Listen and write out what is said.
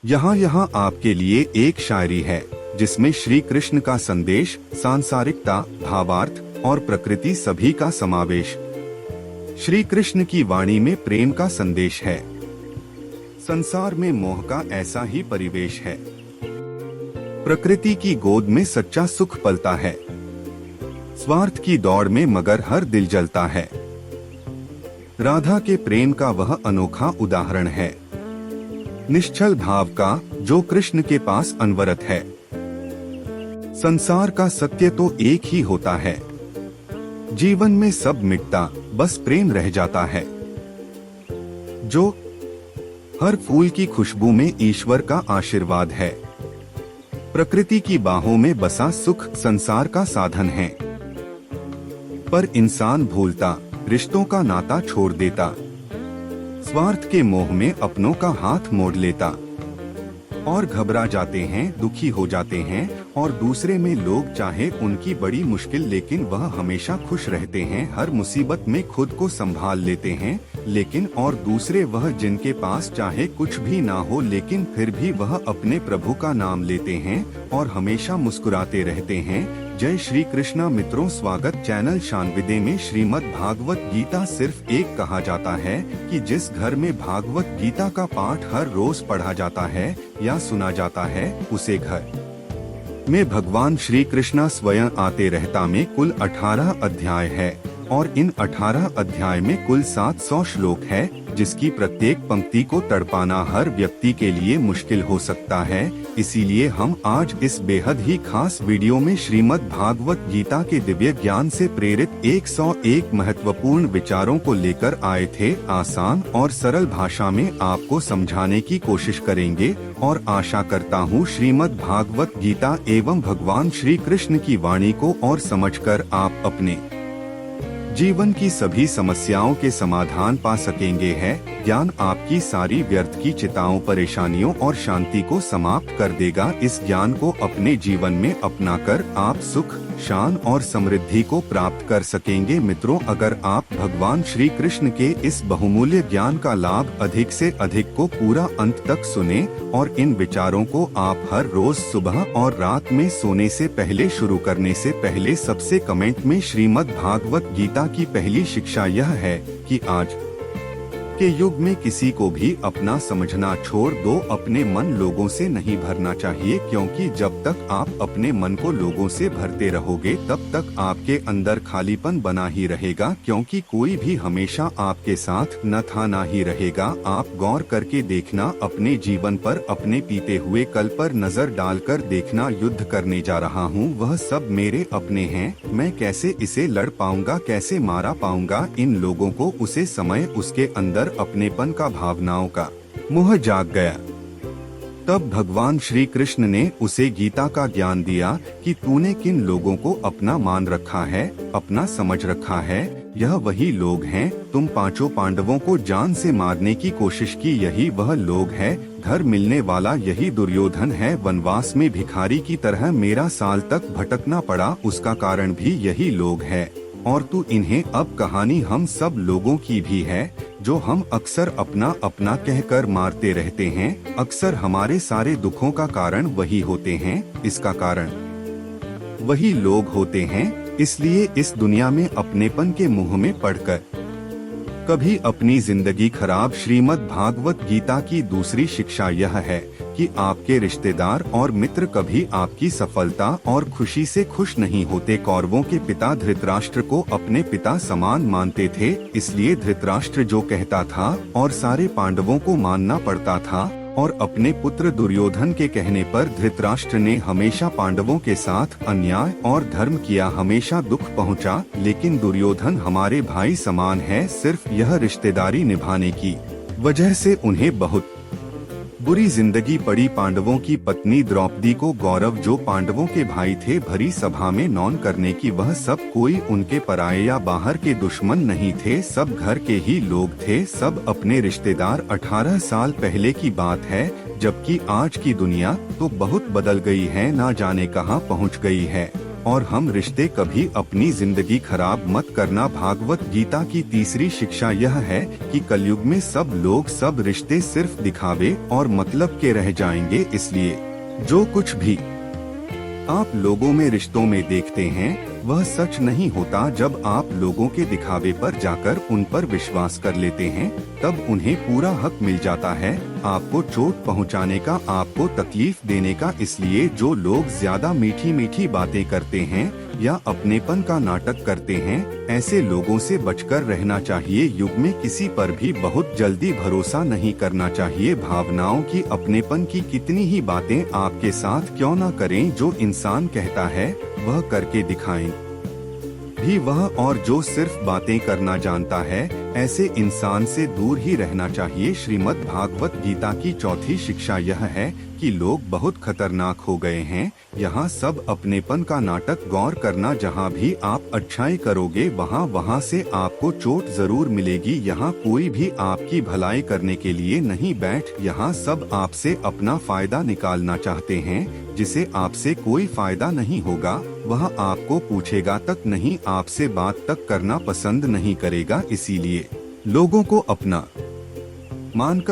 यहाँ आपके लिए एक शायरी है जिसमें श्री कृष्ण का संदेश, सांसारिकता, भावार्थ और प्रकृति सभी का समावेश। श्री कृष्ण की वाणी में प्रेम का संदेश है। संसार में मोह का ऐसा ही परिवेश है। प्रकृति की गोद में सच्चा सुख पलता है। स्वार्थ की दौड़ में मगर हर दिल जलता है। राधा के प्रेम का वह अनोखा उदाहरण है, निश्चल भाव का जो कृष्ण के पास अनवरत है। संसार का सत्य तो एक ही होता है, जीवन में सब मिटता बस प्रेम रह जाता है। जो हर फूल की खुशबू में ईश्वर का आशीर्वाद है। प्रकृति की बाहों में बसा सुख संसार का साधन है। पर इंसान भूलता, रिश्तों का नाता छोड़ देता, स्वार्थ के मोह में अपनों का हाथ मोड़ लेता और घबरा जाते हैं, दुखी हो जाते हैं। और दूसरे में लोग चाहे उनकी बड़ी मुश्किल लेकिन वह हमेशा खुश रहते हैं। हर मुसीबत में खुद को संभाल लेते हैं लेकिन और दूसरे वह जिनके पास चाहे कुछ भी ना हो लेकिन फिर भी वह अपने प्रभु का नाम लेते हैं और हमेशा मुस्कुराते रहते हैं। जय श्री कृष्णा मित्रों, स्वागत चैनल शानविदे में। श्रीमद् भागवत गीता सिर्फ एक कहा जाता है कि जिस घर में भागवत गीता का पाठ हर रोज पढ़ा जाता है या सुना जाता है उसे घर में भगवान श्री कृष्णा स्वयं आते रहता। में कुल 18 अध्याय है और इन 18 अध्याय में कुल 700 श्लोक है, जिसकी प्रत्येक पंक्ति को तड़पाना हर व्यक्ति के लिए मुश्किल हो सकता है। इसीलिए हम आज इस बेहद ही खास वीडियो में श्रीमद् भागवत गीता के दिव्य ज्ञान से प्रेरित 101 महत्वपूर्ण विचारों को लेकर आए थे। आसान और सरल भाषा में आपको समझाने की कोशिश करेंगे और आशा करता हूँ श्रीमद् भागवत गीता एवं भगवान श्री कृष्ण की वाणी को और समझकर आप अपने जीवन की सभी समस्याओं के समाधान पा सकेंगे। है ज्ञान आपकी सारी व्यर्थ की चिंताओं, परेशानियों और शांति को समाप्त कर देगा। इस ज्ञान को अपने जीवन में अपनाकर आप सुख, शान और समृद्धि को प्राप्त कर सकेंगे। मित्रों, अगर आप भगवान श्री कृष्ण के इस बहुमूल्य ज्ञान का लाभ अधिक से अधिक को पूरा अंत तक सुने और इन विचारों को आप हर रोज सुबह और रात में सोने से पहले शुरू करने से पहले सबसे कमेंट में श्रीमद् भागवत गीता की पहली शिक्षा यह है कि आज के युग में किसी को भी अपना समझना छोड़ दो। अपने मन लोगों से नहीं भरना चाहिए, क्योंकि जब तक आप अपने मन को लोगों से भरते रहोगे तब तक आपके अंदर खालीपन बना ही रहेगा, क्योंकि कोई भी हमेशा आपके साथ न था ना ही रहेगा। आप गौर करके देखना, अपने जीवन पर, अपने बीते हुए कल पर नजर डालकर देखना। युद्ध करने जा रहा हूँ, वह सब मेरे अपने हैं। मैं कैसे इसे लड़ पाऊंगा, कैसे मारा पाऊंगा इन लोगों को। उसे समय उसके अंदर अपनेपन का भावनाओं का मोह जाग गया। तब भगवान श्री कृष्ण ने उसे गीता का ज्ञान दिया कि तूने किन लोगों को अपना मान रखा है, अपना समझ रखा है। यह वही लोग हैं। तुम पांचों पांडवों को जान से मारने की कोशिश की, यही वह लोग है। घर मिलने वाला यही दुर्योधन है। वनवास में भिखारी की तरह मेरा साल तक भटकना पड़ा, उसका कारण भी यही लोग है। और तू इन्हें अब कहानी हम सब लोगों की भी है, जो हम अक्सर अपना अपना कहकर मारते रहते हैं। अक्सर हमारे सारे दुखों का कारण वही होते हैं, इसका कारण वही लोग होते हैं। इसलिए इस दुनिया में अपनेपन के मुंह में पड़कर कभी अपनी जिंदगी खराब। श्रीमद् भागवत गीता की दूसरी शिक्षा यह है कि आपके रिश्तेदार और मित्र कभी आपकी सफलता और खुशी से खुश नहीं होते। कौरवों के पिता धृतराष्ट्र को अपने पिता समान मानते थे, इसलिए धृतराष्ट्र जो कहता था और सारे पांडवों को मानना पड़ता था। और अपने पुत्र दुर्योधन के कहने पर धृतराष्ट्र ने हमेशा पांडवों के साथ अन्याय और धर्म किया, हमेशा दुख पहुंचा। लेकिन दुर्योधन हमारे भाई समान है, सिर्फ यह रिश्तेदारी निभाने की वजह से उन्हें बहुत बुरी जिंदगी पड़ी। पांडवों की पत्नी द्रौपदी को गौरव, जो पांडवों के भाई थे, भरी सभा में नौन करने की। वह सब कोई उनके पराये या बाहर के दुश्मन नहीं थे, सब घर के ही लोग थे, सब अपने रिश्तेदार। 18 साल पहले की बात है, जबकि आज की दुनिया तो बहुत बदल गई है, ना जाने कहां पहुंच गई है। और हम रिश्ते कभी अपनी जिंदगी खराब मत करना। भागवत गीता की तीसरी शिक्षा यह है कि कलयुग में सब लोग सब रिश्ते सिर्फ दिखावे और मतलब के रह जाएंगे। इसलिए जो कुछ भी आप लोगों में रिश्तों में देखते हैं वह सच नहीं होता। जब आप लोगों के दिखावे पर जाकर उन पर विश्वास कर लेते हैं तब उन्हें पूरा हक मिल जाता है आपको चोट पहुंचाने का, आपको तकलीफ देने का। इसलिए जो लोग ज्यादा मीठी मीठी बातें करते हैं या अपनेपन का नाटक करते हैं, ऐसे लोगों से बचकर रहना चाहिए। युग में किसी पर भी बहुत जल्दी भरोसा नहीं करना चाहिए। भावनाओं की, अपनेपन की कितनी ही बातें आपके साथ क्यों न करें, जो इंसान कहता है वह करके दिखाएं भी वह, और जो सिर्फ बातें करना जानता है ऐसे इंसान से दूर ही रहना चाहिए। श्रीमद् भागवत गीता की चौथी शिक्षा यह है कि लोग बहुत खतरनाक हो गए हैं। यहाँ सब अपनेपन का नाटक गौर करना। जहाँ भी आप अच्छाई करोगे वहाँ से आपको चोट जरूर मिलेगी। यहाँ कोई भी आपकी भलाई करने के लिए नहीं यहाँ सब आपसे अपना फायदा निकालना चाहते हैं। जिसे आपसे कोई फायदा नहीं होगा वह आपको पूछेगा तक नहीं, आपसे बात तक करना पसंद नहीं करेगा। इसीलिए लोगों को अपना मानकर